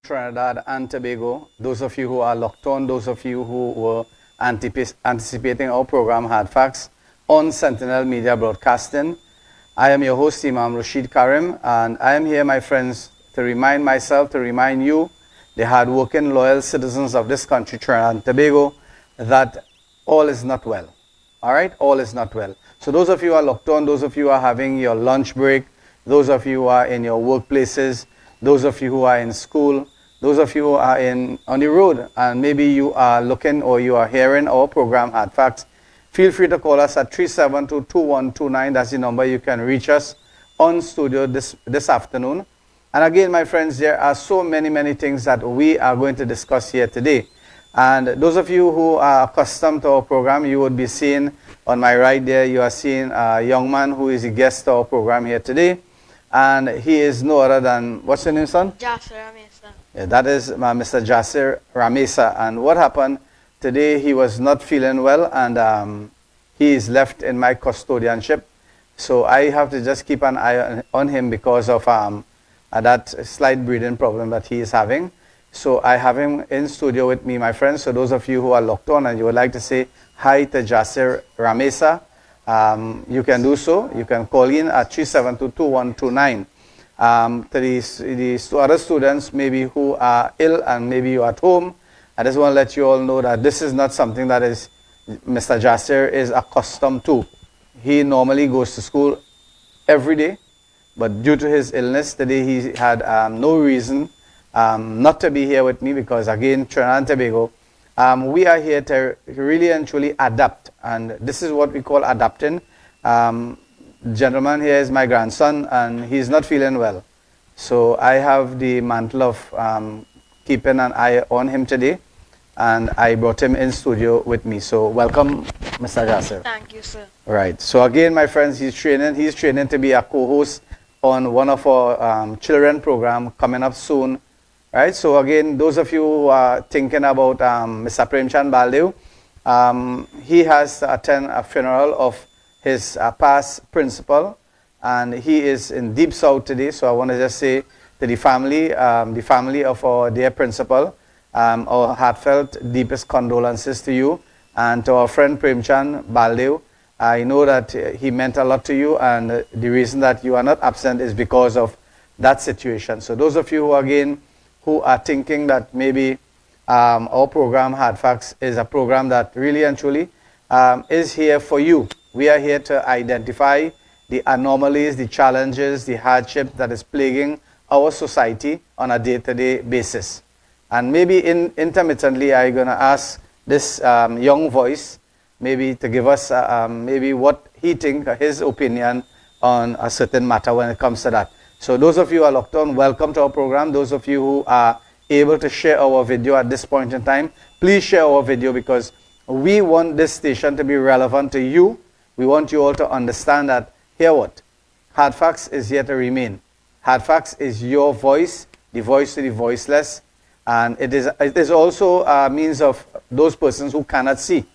Trinidad and Tobago, those of you who are locked on, those of you who were anticipating our program Hard Facts on Sentinel Media Broadcasting. I am your host, Imam Rashid Karim, and I am here, my friends, to remind myself, to remind you, the hard-working, loyal citizens of this country, Trinidad and Tobago, that all is not well. All right? All is not well. So those of you who are locked on, those of you who are having your lunch break, those of you who are in your workplaces, those of you who are in school, those of you who are on the road, and maybe you are looking or you are hearing our program Hard Facts, feel free to call us at 372-2129. That's the number you can reach us on studio this afternoon. And again, my friends, there are so many things that we are going to discuss here today. And those of you who are accustomed to our program, you would be seeing on my right there, you are seeing a young man who is a guest to our program here today. And he is no other than, what's your name, son? Jasser Ramesa. Yeah, that is Mr. Jasser Ramesa. And what happened today, he was not feeling well, and he is left in my custodianship. So I have to just keep an eye on him because of that slight breathing problem that he is having. So I have him in studio with me, my friends. So those of you who are locked on and you would like to say hi to Jasser Ramesa, you can do so. You can call in at 372-2129. To these other students maybe who are ill and maybe you're at home, I just want to let you all know that this is not something that is Mr. Jasser is accustomed to. He normally goes to school every day, but due to his illness today, he had no reason not to be here with me because, again, Trinidad and Tobago, we are here to really and truly adapt, and this is what we call adapting. The gentleman here is my grandson, and he's not feeling well. So I have the mantle of keeping an eye on him today, and I brought him in studio with me. So welcome, Mr. Jasser. Thank you, sir. Right. So again, my friends, he's training to be a co-host on one of our children program coming up soon. Right. So again, those of you who are thinking about Mr. Premchand Baldev, he has to attend a funeral of his past principal, and he is in Deep South today. So I want to just say to the family of our dear principal, our heartfelt, deepest condolences to you, and to our friend Premchand Baldev. I know that he meant a lot to you, and the reason that you are not absent is because of that situation. So those of you who are thinking that maybe our program Hard Facts is a program that really and truly is here for you. We are here to identify the anomalies, the challenges, the hardship that is plaguing our society on a day-to-day basis. And maybe intermittently, I'm going to ask this young voice maybe to give us maybe what he thinks, his opinion on a certain matter when it comes to that. So those of you who are locked on, welcome to our program. Those of you who are able to share our video at this point in time, please share our video, because we want this station to be relevant to you. We want you all to understand that, hear what? Hard Facts is here to remain. Hard Facts is your voice, the voice to the voiceless. And it is also a means of those persons who cannot see.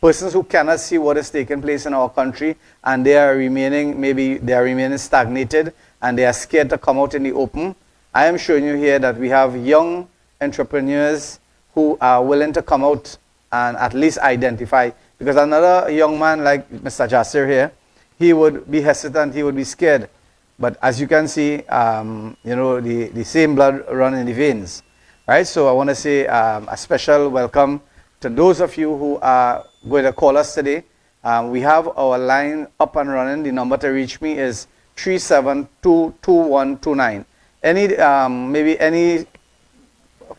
Persons who cannot see what is taking place in our country, and they are remaining, maybe they are remaining stagnated, and they are scared to come out in the open. I am showing you here that we have young entrepreneurs who are willing to come out and at least identify. Because another young man like Mr. Jasser here, he would be hesitant, he would be scared. But as you can see, you know, the same blood run in the veins. Right? So I want to say a special welcome to those of you who are going to call us today. We have our line up and running. The number to reach me is 3722129. Maybe any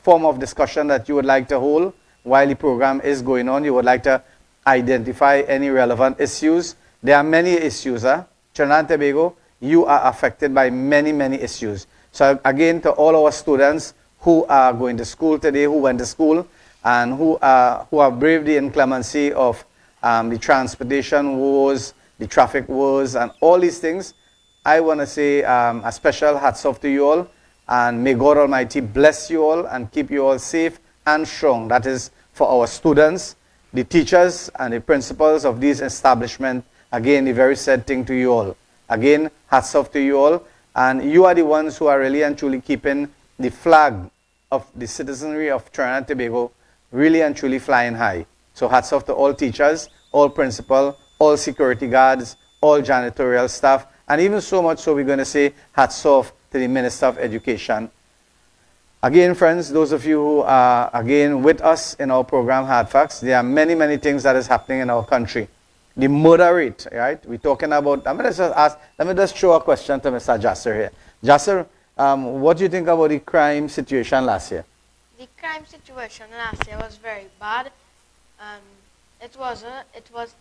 form of discussion that you would like to hold while the program is going on, you would like to identify any relevant issues. There are many issues. Trinidad and Tobago, you are affected by many, many issues. So again, to all our students who are going to school today, who went to school, and who have braved the inclemency of the transportation woes, the traffic woes, and all these things, I want to say a special hats off to you all, and may God Almighty bless you all and keep you all safe and strong. That is for our students, the teachers, and the principals of these establishments. Again, the very sad thing to you all. Again, hats off to you all, and you are the ones who are really and truly keeping the flag of the citizenry of Trinidad and Tobago really and truly flying high. So hats off to all teachers, all principal, all security guards, all janitorial staff, and even so much so we're going to say hats off to the Minister of Education. Again, friends, those of you who are again with us in our program Hard Facts, there are many, many things that is happening in our country. The murder rate, right? We're talking about, let me just throw a question to Mr. Jasser here. Jasser, what do you think about the crime situation last year? The crime situation last year was very bad. It was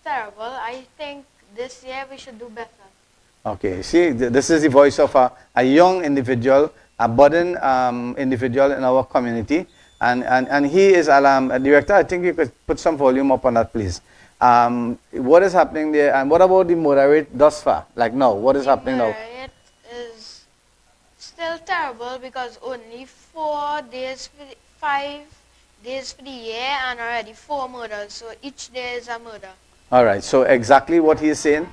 terrible. I think this year we should do better. Okay, see, this is the voice of a young individual, a budding individual in our community, and he is alarmed. Director, I think you could put some volume up on that, please. What is happening there, and what about the murder rate thus far? Like now, what is happening now? The murder rate is still terrible because only 5 days for the year and already 4 murders. So each day is a murder. All right. So exactly what he is saying.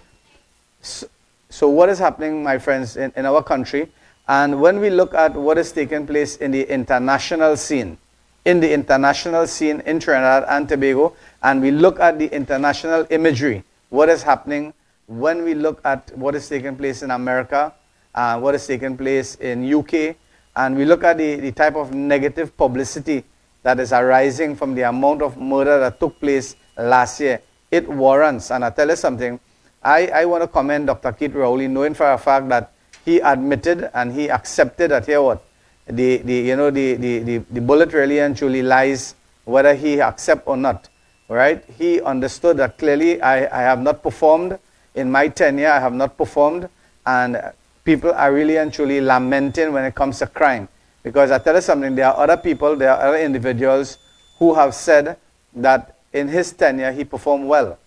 So what is happening, my friends, in our country? And when we look at what is taking place in the international scene, in Trinidad and Tobago, and we look at the international imagery, what is happening when we look at what is taking place in America, what is taking place in UK, and we look at the type of negative publicity that is arising from the amount of murder that took place last year, it warrants, and I tell you something, I want to commend Dr. Keith Rowley, knowing for a fact that he admitted and he accepted that here what the bullet really and truly lies whether he accept or not. Right? He understood that clearly I have not performed in my tenure. I have not performed, and people are really and truly lamenting when it comes to crime. Because I tell you something, there are other people, there are other individuals who have said that in his tenure he performed well.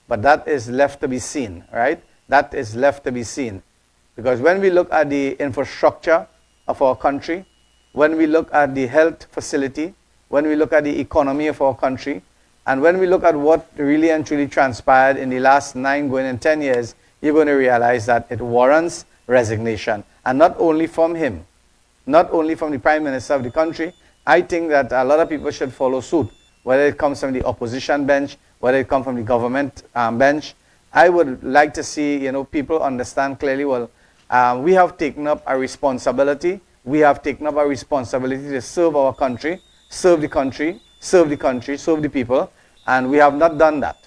But that is left to be seen, right? That is left to be seen. Because when we look at the infrastructure of our country, when we look at the health facility, when we look at the economy of our country, and when we look at what really and truly transpired in the last 9 going in 10 years, you're going to realize that it warrants resignation. And not only from him, not only from the Prime Minister of the country, I think that a lot of people should follow suit, whether it comes from the opposition bench, whether it comes from the government bench. I would like to see, people understand clearly, well, we have taken up a responsibility. We have taken up a responsibility to serve our country, serve the country, serve the people, and we have not done that.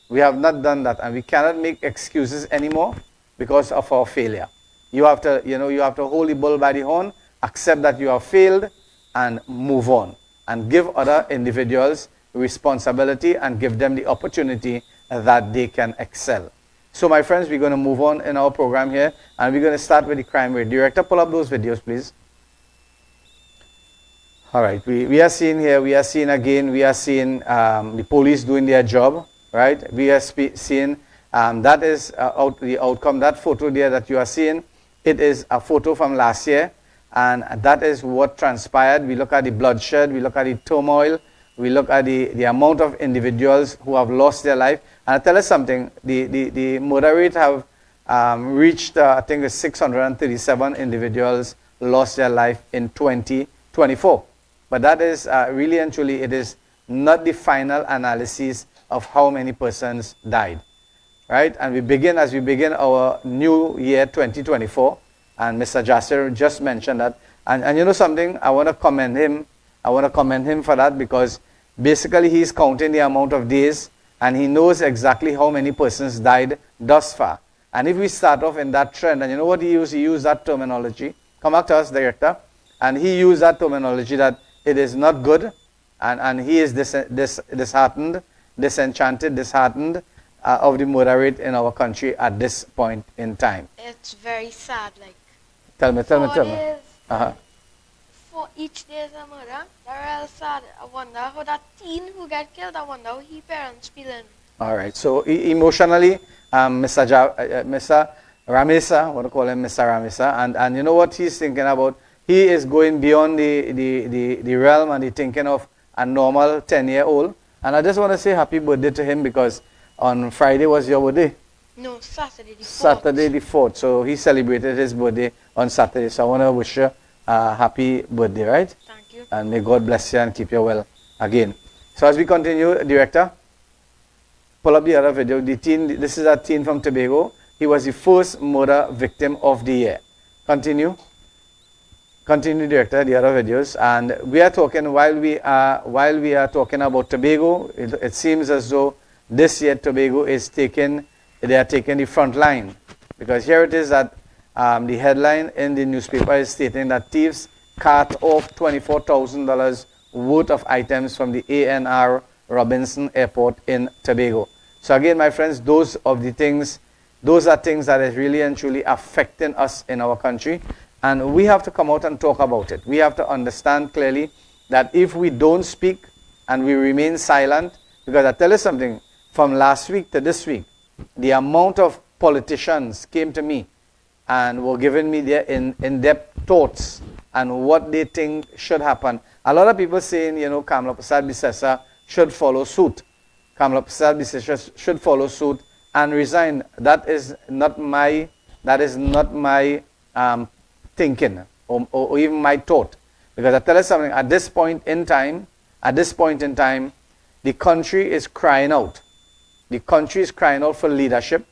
We have not done that, and we cannot make excuses anymore because of our failure. You have to, you have to hold the bull by the horn, accept that you have failed, and move on and give other individuals responsibility and give them the opportunity that they can excel. So my friends, we're going to move on in our program here, and we're going to start with the crime rate. Director, pull up those videos, please. All right, we are seeing here, we are seeing the police doing their job, right? We are seeing that is the outcome. That photo there that you are seeing, it is a photo from last year, and that is what transpired. We look at the bloodshed, we look at the turmoil, we look at the amount of individuals who have lost their life. And I tell us something, the murder rate have reached, I think it's 637 individuals lost their life in 2024. But that is really and truly, it is not the final analysis of how many persons died, right? And as we begin our new year 2024, and Mr. Jasser just mentioned that, and you know something, I want to commend him for that, because basically he's counting the amount of days and he knows exactly how many persons died thus far. And if we start off in that trend, and you know what he used? He used that terminology. Come back to us, Director. And he used that terminology that it is not good, and he is disheartened, disenchanted, disheartened of the murder rate in our country at this point in time. It's very sad. Like, tell me. For each day is a murder. They're real sad. I wonder how that teen who got killed, I wonder how his parents feeling. All right. So emotionally, Mr. Ramesa, I want to call him Mr. Ramesa, and you know what he's thinking about? He is going beyond the realm and the thinking of a normal 10-year-old. And I just want to say happy birthday to him, because on Friday was your birthday. No, Saturday the 4th. Saturday the 4th. So he celebrated his birthday on Saturday. So I want to wish you a happy birthday, right? Thank you. And may God bless you and keep you well again. So as we continue, Director, pull up the other video. The teen, this is a teen from Tobago. He was the first murder victim of the year. Continue, Director, the other videos. And we are talking, while we are talking about Tobago, it seems as though this year Tobago is they are taking the front line. Because here it is that the headline in the newspaper is stating that thieves cart off $24,000 worth of items from the ANR Robinson Airport in Tobago. So again, my friends, those are things that is really and truly affecting us in our country. And we have to come out and talk about it. We have to understand clearly that if we don't speak and we remain silent, because I tell you something, from last week to this week, the amount of politicians came to me and were giving me their in-depth thoughts and what they think should happen. A lot of people saying, you know, Kamla Prasad Bisesa should follow suit. Kamla Prasad Bisesa should follow suit and resign. That is not my thinking or even my thought. Because I tell you something, at this point in time, the country is crying out. The country is crying out for leadership,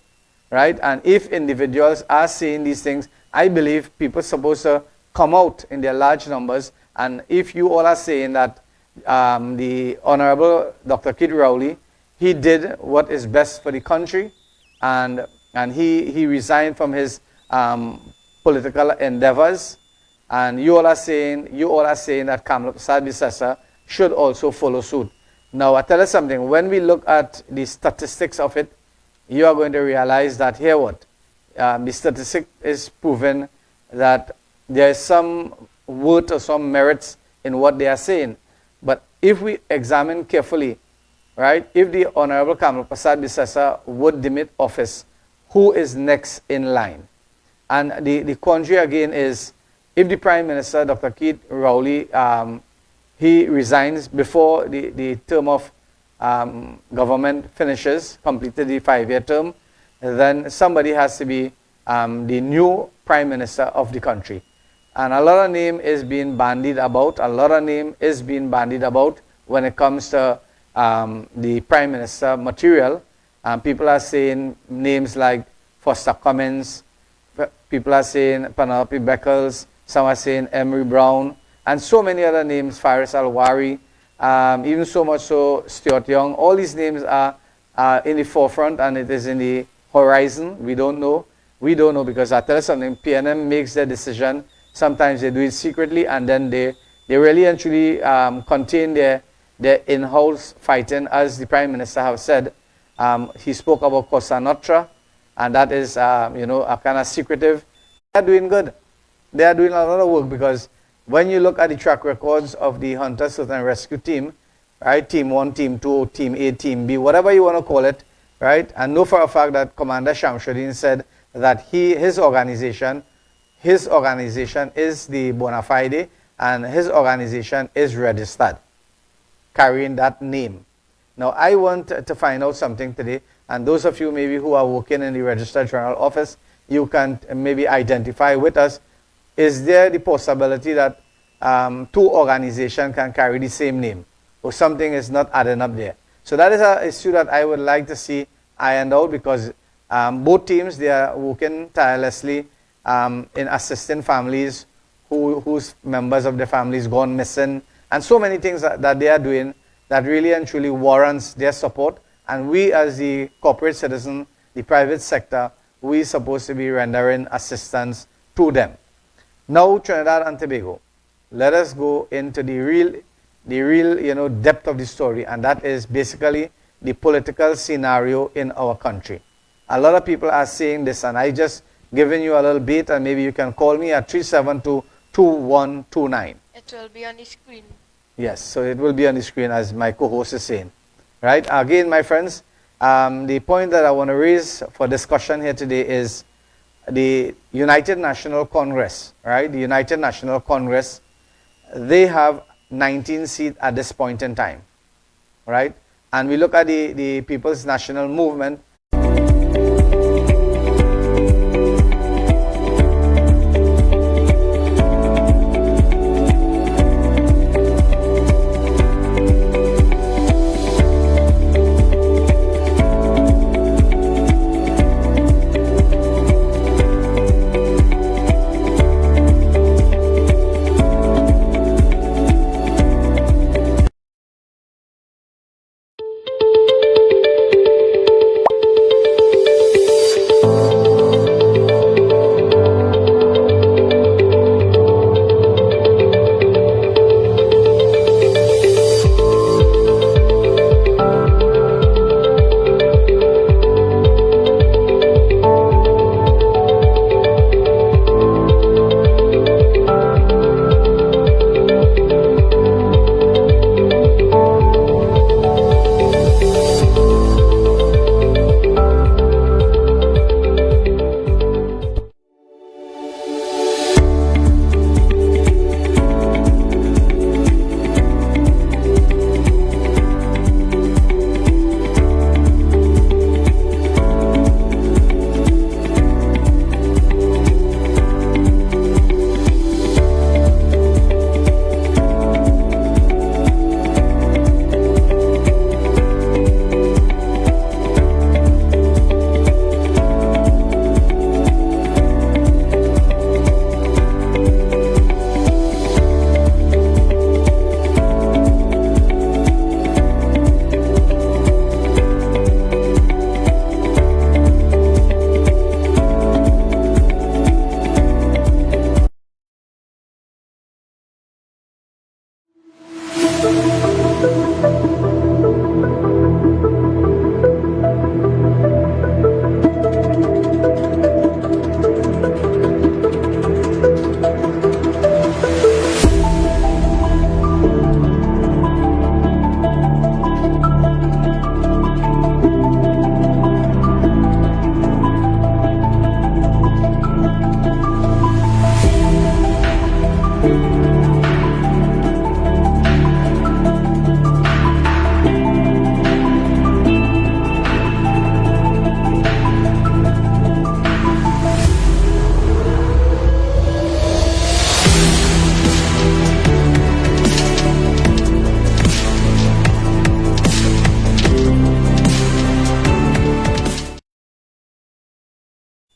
right? And if individuals are saying these things, I believe people are supposed to come out in their large numbers. And if you all are saying that the Honorable Dr. Kid Rowley, he did what is best for the country, and he resigned from his political endeavors, and you all are saying that Kamla Prasad Bisesa should also follow suit. Now, I tell you something, when we look at the statistics of it, you are going to realize that here what? The statistic is proven that there is some worth or some merits in what they are saying. But if we examine carefully, right, if the Honorable Kamla Prasad Bisesa would demit office, who is next in line? And the quandary again is, if the Prime Minister, Dr. Keith Rowley, he resigns before the term of government finishes, completed the 5-year term, then somebody has to be the new Prime Minister of the country. And a lot of name is being bandied about. When it comes to the Prime Minister material. People are saying names like Foster Cummins. People are saying Penelope Beckles. Some are saying Emery Brown. And so many other names, Faris Alwari. Even so much so, Stuart Young. All these names are in the forefront and it is in the horizon. We don't know. We don't know because I tell you something, PNM makes their decision. Sometimes they do it secretly and then they They really and truly contain their in-house fighting, as the Prime Minister has said. He spoke about Cosa Nostra, and that is, a kind of secretive. They are doing good. They are doing a lot of work, because when you look at the track records of the Hunter Search and Rescue Team, right, Team 1, Team 2, Team A, Team B, whatever you want to call it, right, and know for a fact that Commander Shamsuddin said that his organization is the bona fide, and his organization is registered, carrying that name. Now, I want to find out something today, and those of you maybe who are working in the Registrar General Office, you can maybe identify with us. Is there the possibility that two organizations can carry the same name, or something is not adding up there? So that is an issue that I would like to see ironed out, because both teams, they are working tirelessly in assisting families whose members of the families gone missing, and so many things that they are doing that really and truly warrants their support. And we, as the corporate citizen, the private sector, we supposed to be rendering assistance to them. Now, Trinidad and Tobago, let us go into the real depth of the story, and that is basically the political scenario in our country. A lot of people are saying this, and I just given you a little bit, and maybe you can call me at 372-2129. It will be on the screen. Yes, so it will be on the screen, as my co-host is saying. Right? Again, my friends, the point that I want to raise for discussion here today is the United National Congress, right? The United National Congress, they have 19 seats at this point in time, right? And we look at the People's National Movement.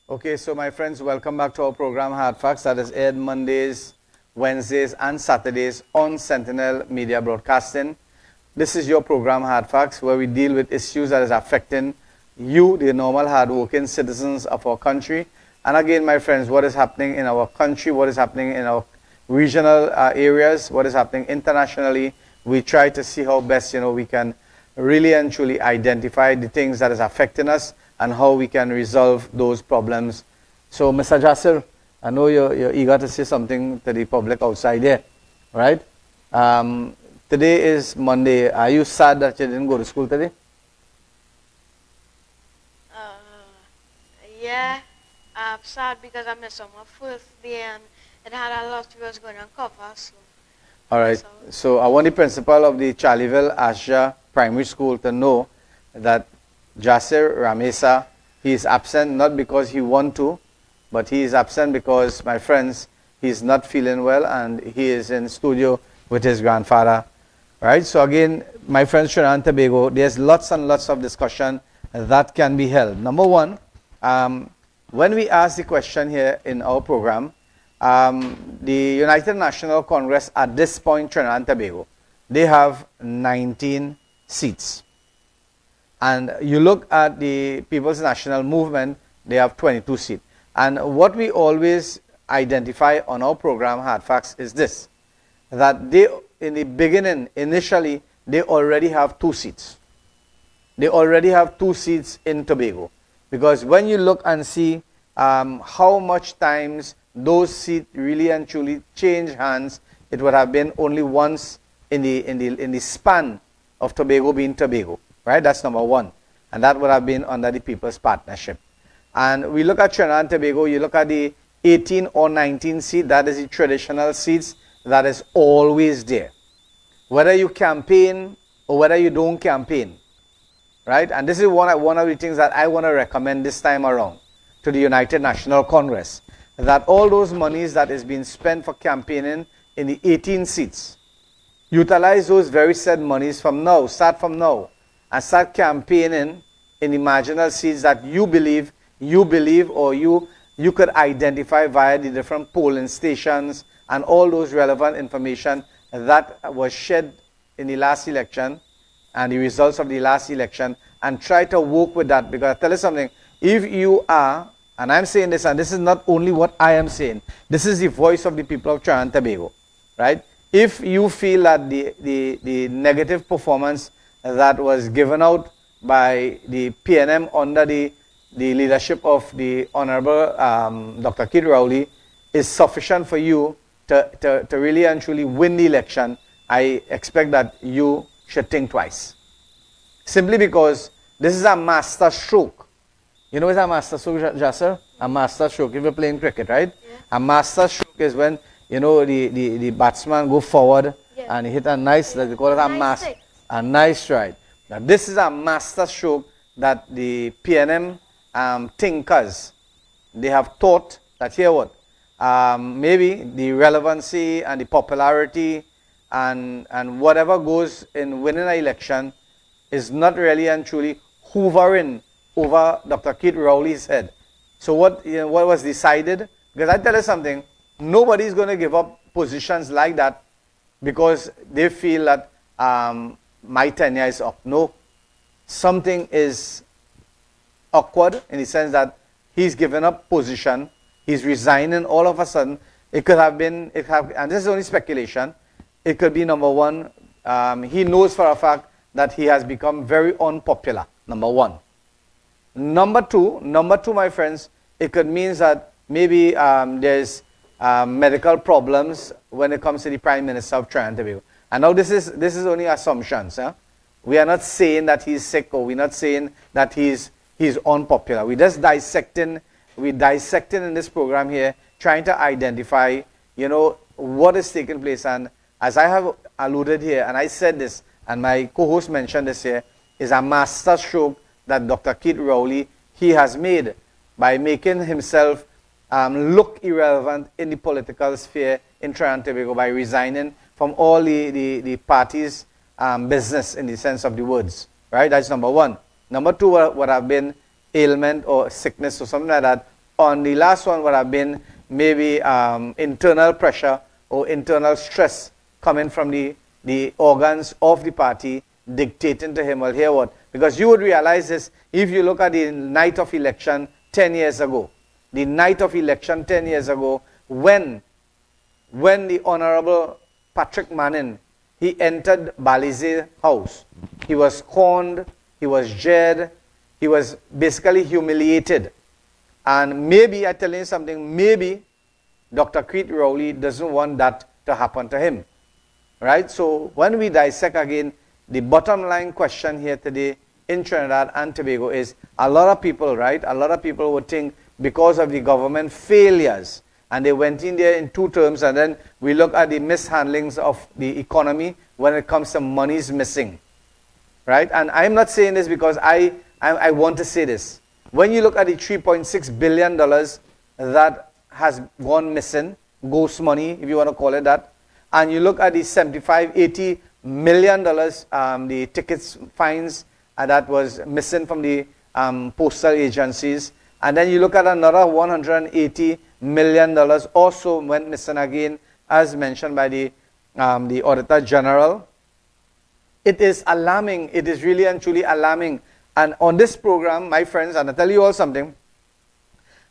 Okay, so my friends, welcome back to our program Hard Facts, that is aired Mondays, Wednesdays, and Saturdays on Sentinel Media Broadcasting. This is your program Hard Facts, where we deal with issues that is affecting you, the normal hard-working citizens of our country. And again, my friends, what is happening in our country, what is happening in regional areas, what is happening internationally. We try to see how best, we can really and truly identify the things that is affecting us and how we can resolve those problems. So, Mr. Jasser, I know you're eager to say something to the public outside here, right? Today is Monday. Are you sad that you didn't go to school today? Yeah, I'm sad because I missed on my first day and it had a lot we was going to cover. So all right. So I want the principal of the Charlieville Asha Primary School to know that Jasser Ramesa, he is absent not because he want to, but he is absent because, my friends, he is not feeling well and he is in studio with his grandfather. Right? So again, my friends Trinidad and Tobago, there's lots and lots of discussion that can be held. Number one, when we ask the question here in our program, the United National Congress at this point, Trinidad and Tobago, they have 19 seats. And you look at the People's National Movement, they have 22 seats. And what we always identify on our program, Hard Facts, is this, that they, in the beginning, initially, they already have 2 seats. They already have 2 seats in Tobago. Because when you look and see how much times those seats really and truly change hands, it would have been only once in the span of Tobago being Tobago. Right? That's number one. And that would have been under the People's Partnership. And we look at Trinidad and Tobago, you look at the 18 or 19 seats, that is the traditional seats that is always there. Whether you campaign or whether you don't campaign. Right? And this is one of the things that I want to recommend this time around to the United National Congress. That all those monies that is being spent for campaigning in the 18 seats, utilize those very said monies from now, start from now, and start campaigning in the marginal seats that you believe or you could identify via the different polling stations and all those relevant information that was shared in the last election and the results of the last election, and try to work with that. Because I tell you something, if you are, and I'm saying this, and this is not only what I am saying, this is the voice of the people of Trinidad and Tobago, right? If you feel that the negative performance that was given out by the PNM under the leadership of the Honorable Dr. Keith Rowley is sufficient for you to really and truly win the election, I expect that you should think twice. Simply because this is a master stroke. You know what a master stroke, Jasser? A master stroke, if you're playing cricket, right? Yeah. A master stroke is when, the batsman go forward and hit a nice, they call it a nice stride. Now this is a master stroke that the PNM thinkers, they have thought that here what? Maybe the relevancy and the popularity and whatever goes in winning an election is not really and truly hovering over Dr. Keith Rowley's head. So what was decided? Because I tell you something, nobody is going to give up positions like that because they feel that my tenure is up. No, something is awkward in the sense that he's given up position, he's resigning all of a sudden. It could have been, and this is only speculation, it could be number one, he knows for a fact that he has become very unpopular, number one. Number two, my friends, it could mean that maybe there's medical problems when it comes to the Prime Minister of Trinidad and Tobago. And now this is only assumptions. Huh? We are not saying that he's sick, or we're not saying that he's unpopular. We're just dissecting in this program here, trying to identify, what is taking place. And as I have alluded here, and I said this, and my co-host mentioned this here, is a master stroke that Dr. Keith Rowley, he has made by making himself look irrelevant in the political sphere in Trinidad and Tobago by resigning from all the party's business in the sense of the words. Right? That's number one. Number two would have been ailment or sickness or something like that. On the last one would have been maybe internal pressure or internal stress coming from the organs of the party dictating to him, well, here what? Because you would realize this if you look at the night of election 10 years ago. The night of election 10 years ago, when when the Honorable Patrick Manning, he entered Balize house. He was corned, he was jeered, he was basically humiliated. And maybe, I tell you something, maybe Dr. Creed Rowley doesn't want that to happen to him. Right? So when we dissect again, the bottom line question here today in Trinidad and Tobago is a lot of people, right? A lot of people would think because of the government failures, and they went in there in two terms, and then we look at the mishandlings of the economy when it comes to monies missing. Right? And I'm not saying this because I want to say this. When you look at the $3.6 billion that has gone missing, ghost money, if you want to call it that, and you look at the $75-80 million, the tickets, fines that was missing from the postal agencies, and then you look at another $180 million also went missing again, as mentioned by the Auditor General. It is alarming. It is really and truly alarming. And on this program, my friends, and I'll tell you all something,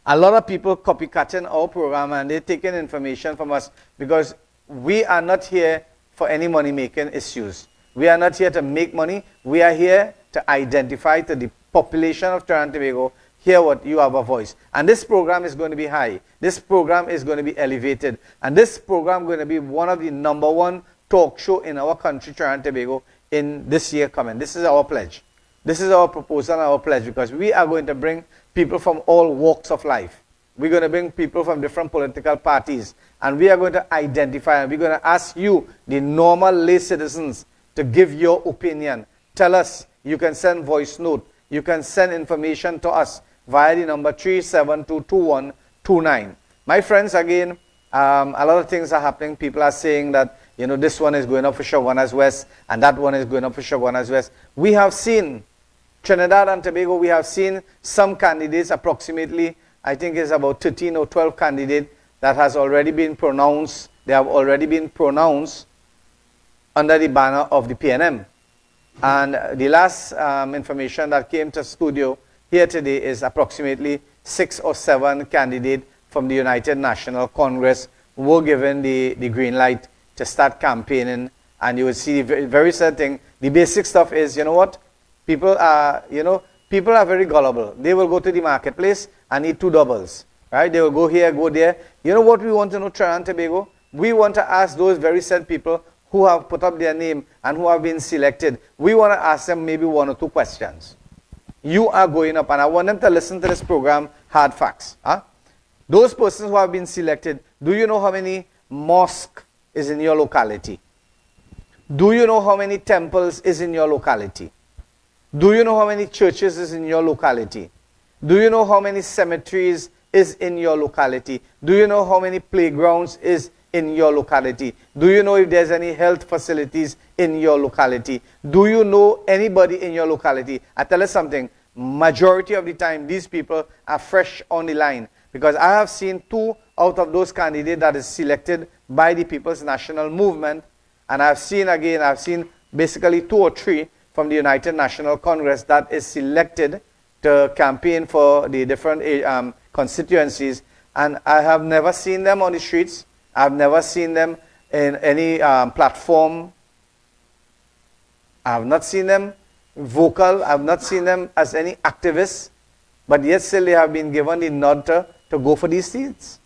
a lot of people copycatting our program and they're taking information from us because we are not here for any money-making issues. We are not here to make money. We are here to identify to the population of Trinidad and Tobago, hear what you have a voice. And this program is going to be high. This program is going to be elevated. And this program is going to be one of the #1 talk show in our country, Trinidad and Tobago, in this year coming. This is our pledge. This is our proposal and our pledge, because we are going to bring people from all walks of life. We're going to bring people from different political parties, and we are going to identify, and we're going to ask you, the normal lay citizens, to give your opinion. Tell us. You can send voice note. You can send information to us via the number 3722129. My friends, again, a lot of things are happening. People are saying that, you know, this one is going up for Shogunas West, and that one is going up for Shogunas West. We have seen Trinidad and Tobago, we have seen some candidates, approximately, I think it's about 13 or 12 candidates that has already been pronounced. They have already been pronounced under the banner of the PNM. And the last information that came to studio here today is approximately 6 or 7 candidates from the United National Congress were given the green light to start campaigning. And you will see the very sad thing. The basic stuff is, you know what? People are very gullible. They will go to the marketplace and eat 2 doubles. Right? They will go here, go there. You know what we want to know, Trinidad and Tobago? We want to ask those very sad people who have put up their name and who have been selected. We want to ask them maybe 1 or 2 questions. You are going up, and I want them to listen to this program, Hard Facts. Huh? Those persons who have been selected, do you know how many mosques is in your locality? Do you know how many temples is in your locality? Do you know how many churches is in your locality? Do you know how many cemeteries is in your locality? Do you know how many playgrounds is in your locality? Do you know if there's any health facilities in your locality? Do you know anybody in your locality? I tell you something, majority of the time these people are fresh on the line, because I have seen 2 out of those candidates that is selected by the People's National Movement, and I've seen basically 2 or 3 from the United National Congress that is selected to campaign for the different constituencies, and I have never seen them on the streets. I've never seen them in any platform. I've not seen them vocal. I've not seen them as any activists, but yet still they have been given the nod to go for these seats.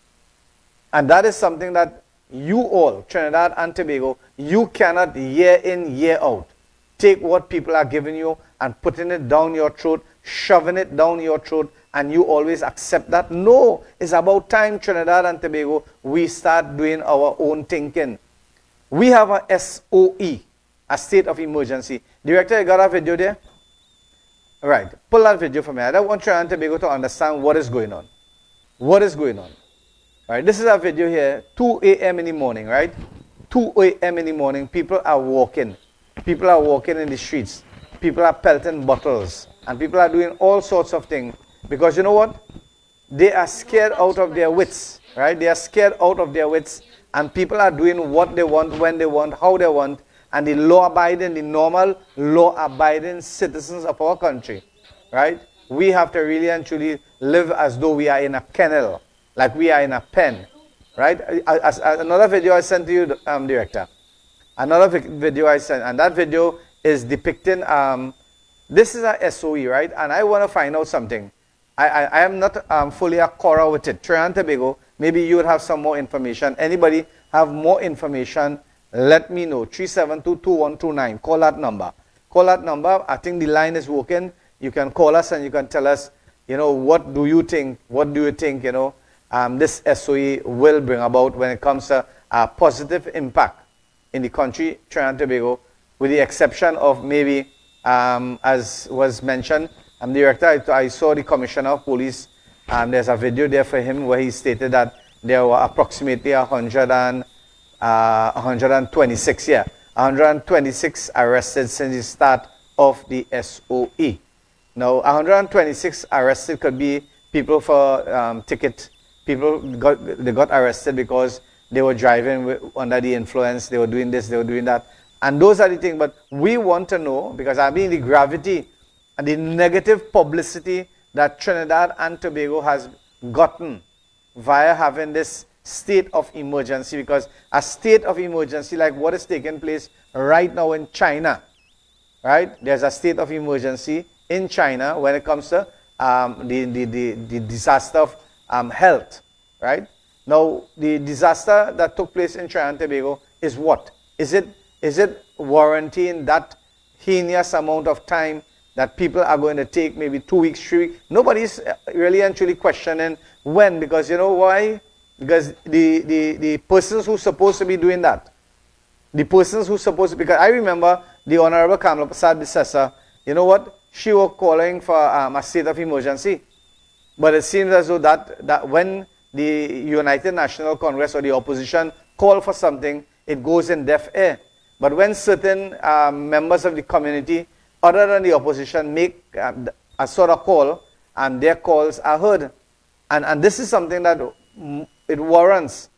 And that is something that you all, Trinidad and Tobago, you cannot year in, year out take what people are giving you and putting it down your throat, shoving it down your throat, and you always accept that. No, it's about time, Trinidad and Tobago, we start doing our own thinking. We have a SOE, a state of emergency. Director, you got a video there? All right, pull that video for me. I don't want Trinidad and Tobago to understand what is going on. What is going on? All right, this is a video here, 2 a.m. in the morning, right? 2 a.m. in the morning, people are walking. People are walking in the streets. People are pelting bottles. And people are doing all sorts of things. Because you know what? They are scared out of their wits. Right? They are scared out of their wits. And people are doing what they want, when they want, how they want. And the law-abiding, the normal law-abiding citizens of our country, right? We have to really and truly live as though we are in a kennel. Like we are in a pen. right? Another video I sent to you, Director. Another video I sent, and that video is depicting, this is a SOE, right? And I want to find out something. I am not fully acquainted with it. Trinidad and Tobago, maybe you would have some more information. Anybody have more information, let me know. 372-2129. Call that number. Call that number. I think the line is working. You can call us and you can tell us, you know, what do you think, you know, this SOE will bring about when it comes to a positive impact in the country, Trinidad and Tobago, with the exception of maybe, as was mentioned, Director, I saw the Commissioner of Police, there's a video there for him where he stated that there were approximately 126 arrested since the start of the SOE. Now, 126 arrested could be people for ticket. People got arrested because they were driving under the influence. They were doing this, they were doing that. And those are the things. But we want to know, because I mean the gravity and the negative publicity that Trinidad and Tobago has gotten via having this state of emergency, because a state of emergency like what is taking place right now in China, right? There's a state of emergency in China when it comes to the disaster of health, right? Now, the disaster that took place in Trinidad and Tobago is what? Is it warranting that heinous amount of time that people are going to take, maybe 2 weeks, 3 weeks? Nobody's really and truly questioning when, because you know why? Because the persons who are supposed to be doing that, because I remember the Honorable Kamala Prasad Bissessa, you know what? She was calling for a state of emergency. But it seems as though that when the United National Congress or the opposition call for something, it goes in deaf ear. But when certain members of the community, other than the opposition, make a sort of call, and their calls are heard. And this is something that it warrants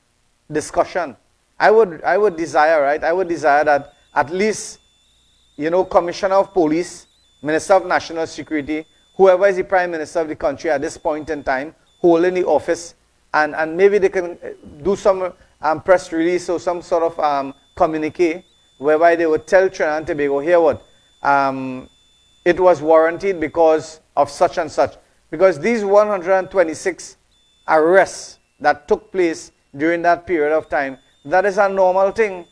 discussion. I would desire, right? I would desire that at least, you know, Commissioner of Police, Minister of National Security, whoever is the Prime Minister of the country at this point in time, holding the office, and maybe they can do some press release or some sort of communique whereby they would tell Trinidad and Tobago, here what, it was warranted because of such and such. Because these 126 arrests that took place during that period of time, that is a normal thing.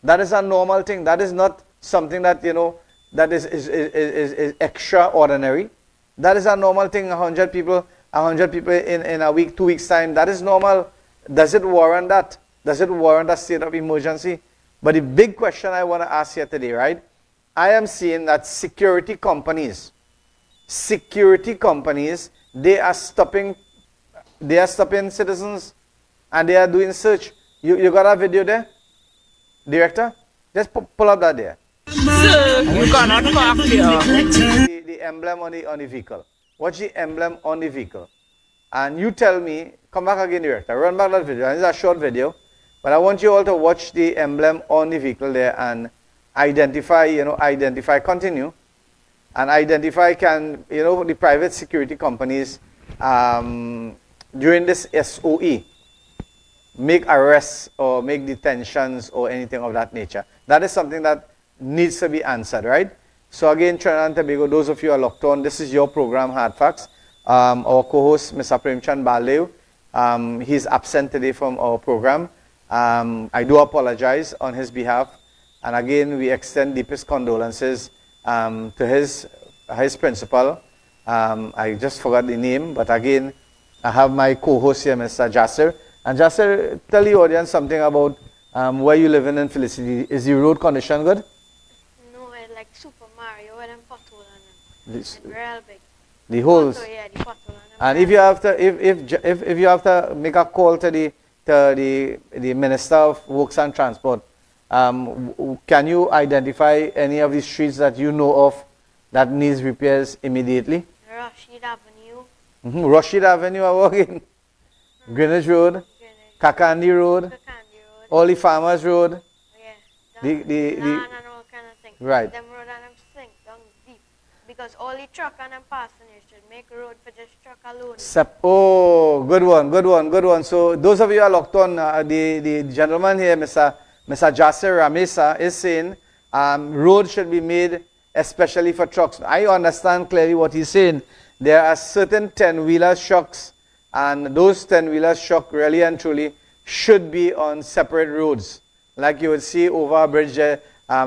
That is a normal thing. That is not something that, you know, that is extraordinary. That is a normal thing. 100 people in a week, 2 weeks time, that is normal. Does it warrant that? Does it warrant a state of emergency? But the big question I want to ask here today, right? I am seeing that security companies, they are stopping citizens and they are doing search. You got a video there, Director? Just pull up that there. Sir, you cannot park here. The emblem on the vehicle. Watch the emblem on the vehicle. And you tell me, come back again, Director. Run back that video. It's a short video. But I want you all to watch the emblem on the vehicle there and identify, continue. And identify the private security companies during this SOE make arrests or make detentions or anything of that nature. That is something that needs to be answered, right? So again, Trinidad and Tobago, those of you who are locked on, this is your program, Hard Facts. Our co-host, Mr. Premchand Baldev, he's absent today from our program. I do apologize on his behalf. And again, we extend deepest condolences to his principal. I just forgot the name, but again, I have my co-host here, Mr. Jasser. And Jasser, tell the audience something about where you live in Felicity. Is the road condition good? No, it's like Super Mario with them pothole on them. It's real big. The holes. Yeah, the pothole on them. And if you have to, if you have to make a call to the Minister of Works and Transport, can you identify any of the streets that you know of that needs repairs immediately? Rashid Avenue. Rashid Avenue, I walk in. Greenwich Road, Kakandi Road, all the Farmers Road. Yeah. And all kind of things. Right. Them road and them sink down deep. Because because only truck and them passengers should make road for just truck alone. Oh, good one, good one, good one. So those of you who are locked on, the gentleman here, Mr. Jasser Ramesa, is saying road should be made especially for trucks. I understand clearly what he's saying. There are certain 10-wheeler trucks, and those 10-wheeler trucks really and truly should be on separate roads. Like you would see over a bridge,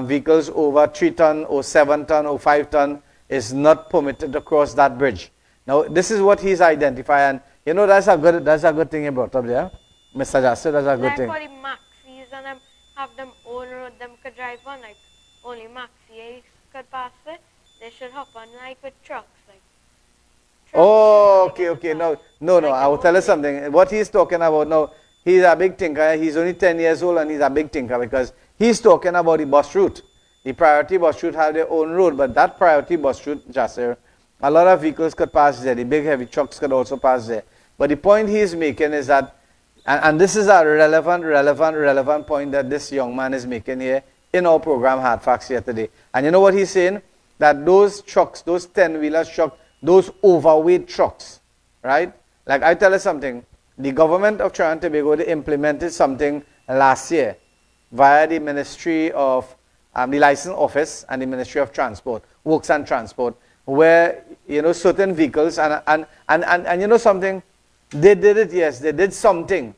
vehicles over 3 ton or 7 ton or 5 ton is not permitted to cross that bridge. Now, this is what he's identifying. You know, that's a good thing he brought up there. Mr. Jasser, that's a good thing. Like for the maxis and them have them own road, them could drive on, like only maxis could pass it. They should hop on like with trucks. Like, oh, okay. No, I will tell you something. What he's talking about now, he's a big thinker. He's only 10 years old and he's a big thinker because he's talking about the bus route. The priority bus route have their own road, but that priority bus route, Jasser, a lot of vehicles could pass there. The big heavy trucks could also pass there. But the point he's making is that, and this is a relevant point that this young man is making here in our program Hard Facts here today. And you know what he's saying? That those trucks, those 10-wheeler trucks, those overweight trucks, right? Like I tell you something, the government of Trinidad and Tobago, they implemented something last year via the Ministry of, the License Office and the Ministry of Transport, Works and Transport, where, you know, certain vehicles, and you know something, they did it, yes, they did something,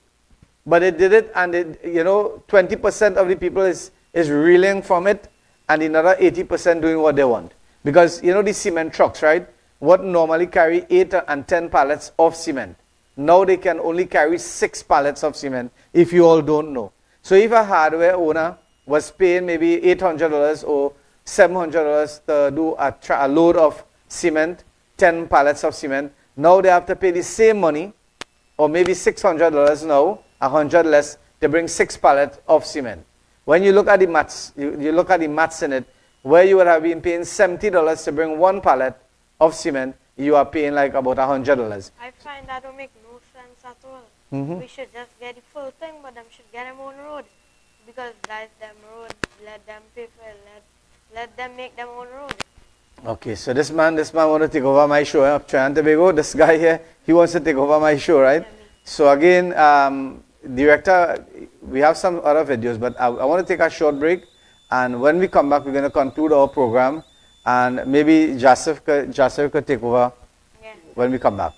but they did it, and you know, 20% of the people is reeling from it, and another 80% doing what they want. Because, you know, the cement trucks, right, what normally carry 8 and 10 pallets of cement, now they can only carry 6 pallets of cement, if you all don't know. So if a hardware owner was paying maybe $800 or $700 to do a load of cement, 10 pallets of cement, now they have to pay the same money, or maybe $600 now, 100 less, to bring 6 pallets of cement. When you look at the maths, you look at the maths in it, where you would have been paying $70 to bring 1 pallet of cement, you are paying like about $100. I find that don't make no sense at all. Mm-hmm. We should just get the full thing, but them should get them on road. Because that's them road, let them pay for it, let them make them own road. Okay, so this man want to take over my show, up Trinidad and Tobago. This guy here, he wants to take over my show, right? So again, director, we have some other videos, but I want to take a short break. And when we come back, we're going to conclude our program. And maybe Joseph could take over when we come back.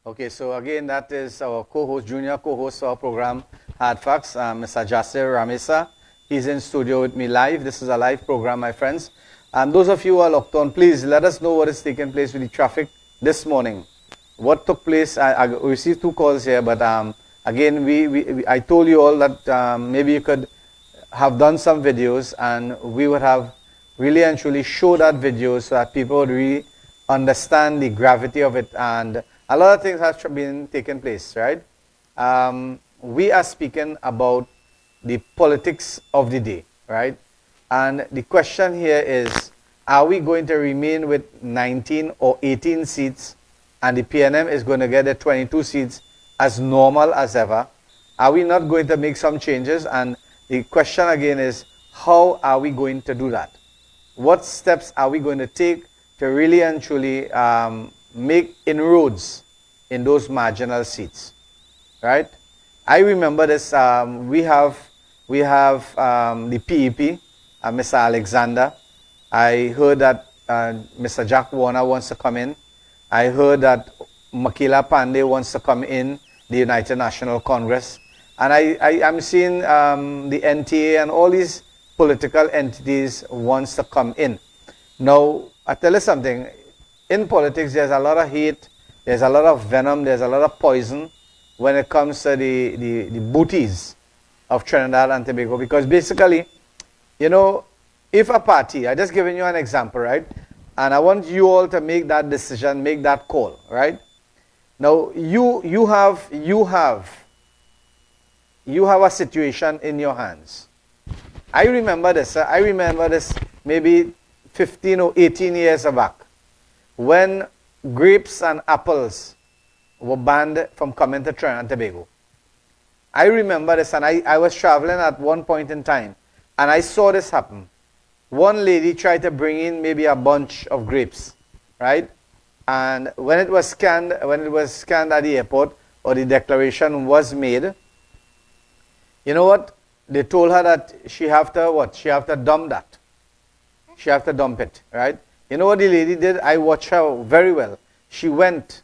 Okay, so again, that is our co-host, junior co-host of our program, Hard Facts, Mr. Jasser Ramesa. He's in studio with me live. This is a live program, my friends. And those of you who are locked on, please let us know what is taking place with the traffic this morning. What took place, I received 2 calls here, but again, I told you all that maybe you could have done some videos, and we would have really and truly show that video so that people would really understand the gravity of it. And a lot of things have been taking place, right? We are speaking about the politics of the day, right? And the question here is, are we going to remain with 19 or 18 seats and the PNM is going to get the 22 seats as normal as ever? Are we not going to make some changes? And the question again is, how are we going to do that? What steps are we going to take to really and truly make inroads in those marginal seats, right? I remember this. We have the PEP, Mr. Alexander. I heard that Mr. Jack Warner wants to come in. I heard that Makila Pandey wants to come in the United National Congress. And I'm seeing the NTA and all these political entities wants to come in. Now, I tell you something. In politics, there's a lot of hate. There's a lot of venom. There's a lot of poison when it comes to the booties of Trinidad and Tobago. Because basically, you know, if a party, I just given you an example, right? And I want you all to make that decision, make that call, right? Now, you have a situation in your hands. I remember this. I remember this maybe 15 or 18 years back when grapes and apples were banned from coming to Trinidad and Tobago. I remember this, and I was traveling at one point in time, and I saw this happen. One lady tried to bring in maybe a bunch of grapes, right? And when it was scanned at the airport, or the declaration was made, you know what? They told her that she have to what? She have to dump that. She have to dump it, right? You know what the lady did? I watched her very well. She went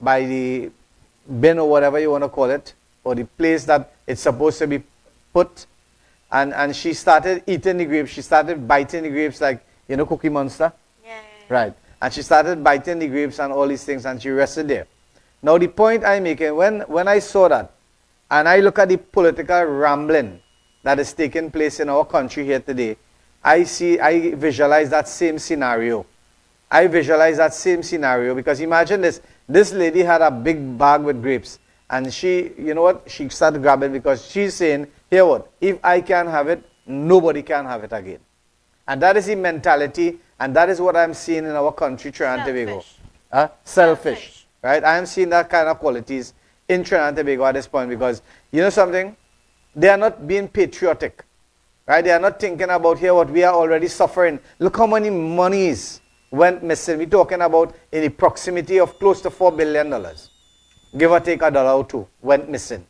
by the bin or whatever you want to call it, or the place that it's supposed to be put, and she started eating the grapes. She started biting the grapes like, you know, Cookie Monster? Yeah. Right. And she started biting the grapes and all these things, and she rested there. Now the point I'm making, when I saw that, and I look at the political rambling that is taking place in our country here today, I visualize that same scenario. I visualize that same scenario because imagine this. This lady had a big bag with grapes, and she, you know what, she started grabbing because she's saying, here what, if I can't have it, nobody can have it again. And that is the mentality, and that is what I'm seeing in our country, Trinidad and Tobago. Selfish. Right? I am seeing that kind of qualities in Trinidad and Tobago at this point because, you know something? They are not being patriotic. Right? They are not thinking about here what we are already suffering. Look how many monies went missing. We're talking about in the proximity of close to $4 billion. Give or take a dollar or two went missing.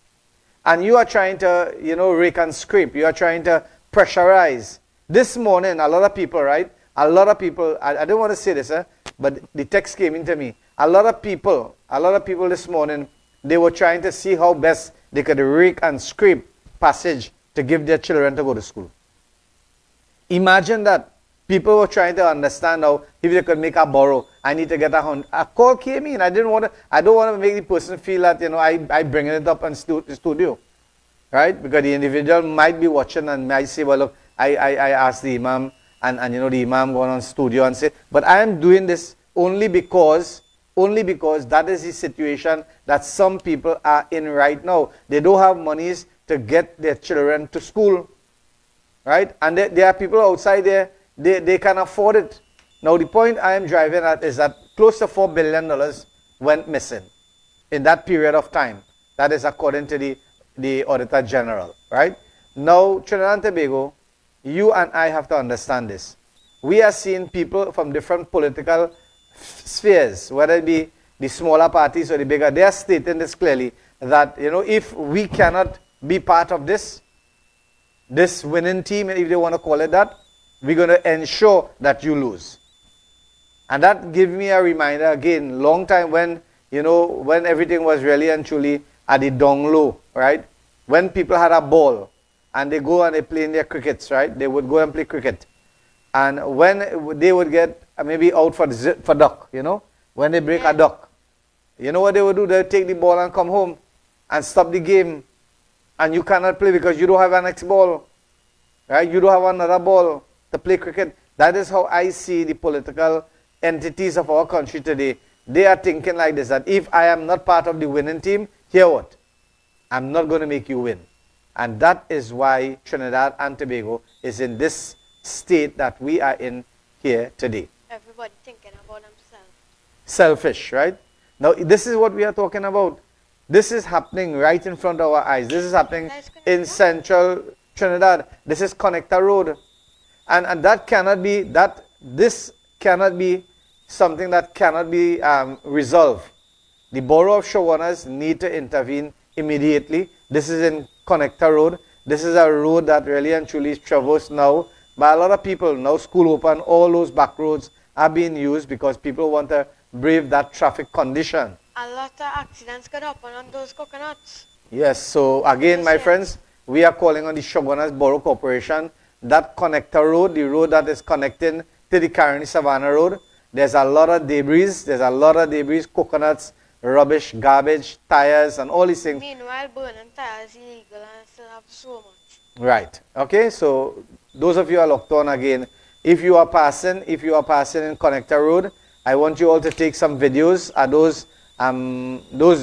And you are trying to, you know, rake and scrape. You are trying to pressurize. This morning, a lot of people, right? A lot of people, I don't want to say this, but the text came into me. A lot of people this morning, they were trying to see how best they could rake and scrape passage to give their children to go to school. Imagine that. People were trying to understand how if they could make a borrow, I need to get a call came in. I don't want to make the person feel that, you know, I bringing it up in studio. Right? Because the individual might be watching and might say, well, look, I asked the imam and you know the imam going on studio and say, but I am doing this only because that is the situation that some people are in right now. They don't have monies to get their children to school. Right? And there are people outside there, they can afford it. Now the point I am driving at is that close to $4 billion went missing in that period of time. That is according to the Auditor General. Right? Now Trinidad and Tobago, you and I have to understand this. We are seeing people from different political spheres, whether it be the smaller parties or the bigger, they are stating this clearly that, you know, if we cannot be part of this winning team, if they want to call it that, we're going to ensure that you lose. And that gives me a reminder again, long time when, you know, when everything was really and truly at the down low, right? When people had a ball and they go and they play in their crickets, right? They would go and play cricket. And when they would get maybe out for duck, you know, when they break a duck, you know what they would do? They would take the ball and come home and stop the game. And you cannot play because you don't have an next ball, right? You don't have another ball to play cricket. That is how I see the political entities of our country today. They are thinking like this, that if I am not part of the winning team, hear what? I'm not going to make you win. And that is why Trinidad and Tobago is in this state that we are in here today. Everybody thinking about themselves. Selfish, right? Now, this is what we are talking about. This is happening right in front of our eyes. This is happening in central Trinidad. This is Connector Road. And that cannot be, this cannot be something that cannot be resolved. The borough of Shogunas need to intervene immediately. This is in Connector Road. This is a road that really and truly is traversed now by a lot of people. Now school open, all those back roads are being used because people want to brave that traffic condition. A lot of accidents could happen on those coconuts. Yes, so again, my friends, we are calling on the Shogunas Borough Corporation. That Connector Road, the road that is connecting to the Caroni Savannah Road, there's a lot of debris. There's a lot of debris, coconuts, rubbish, garbage, tires, and all these things. Meanwhile, burning tires illegal and still have so much. Right. Okay, so those of you are locked on again. If you are passing in Connector Road, I want you all to take some videos of those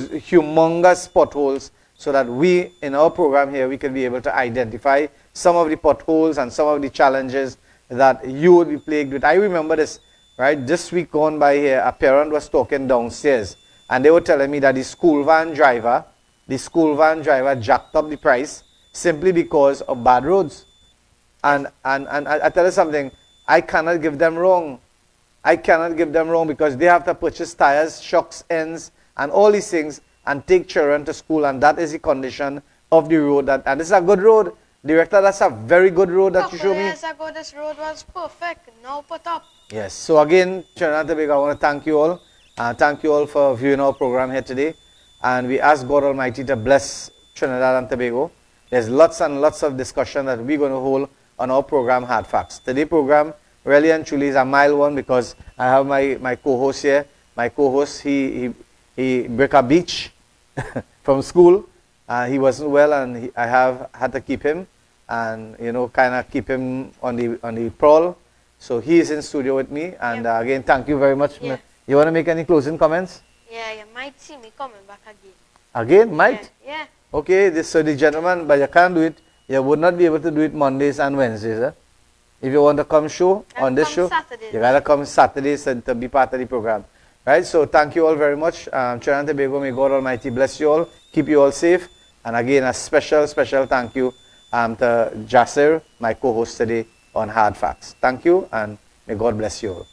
humongous potholes so that we, in our program here, we can be able to identify some of the potholes and some of the challenges that you would be plagued with. I remember this, right? This week gone by here, a parent was talking downstairs, and they were telling me that the school van driver jacked up the price simply because of bad roads. And I tell you something, I cannot give them wrong. I cannot give them wrong because they have to purchase tires, shocks, ends, and all these things and take children to school, and that is the condition of the road. And this is a good road. Director, that's a very good road that you showed me. Years ago, this road was perfect. Now put up. Yes. So again, Trinidad and Tobago, I want to thank you all. Thank you all for viewing our program here today. And we ask God Almighty to bless Trinidad and Tobago. There's lots and lots of discussion that we're going to hold on our program, Hard Facts. Today's program really and truly is a mild one because I have my co-host here. My co-host, he broke a beach from school. He wasn't well, and I have had to keep him and, you know, kind of keep him on the prowl. So he is in studio with me. And again, thank you very much. Yeah. You want to make any closing comments? Yeah, you might see me coming back again. Again? Might? Yeah. Okay, so the gentleman, but you can't do it. You would not be able to do it Mondays and Wednesdays. Eh? If you want to come on this show, Saturdays. you got to come Saturdays and to be part of the program. Right? So thank you all very much. Trinidad and Tobago, may God Almighty bless you all. Keep you all safe. And again, a special thank you to Jasir, my co-host today on Hard Facts. Thank you, and may God bless you all.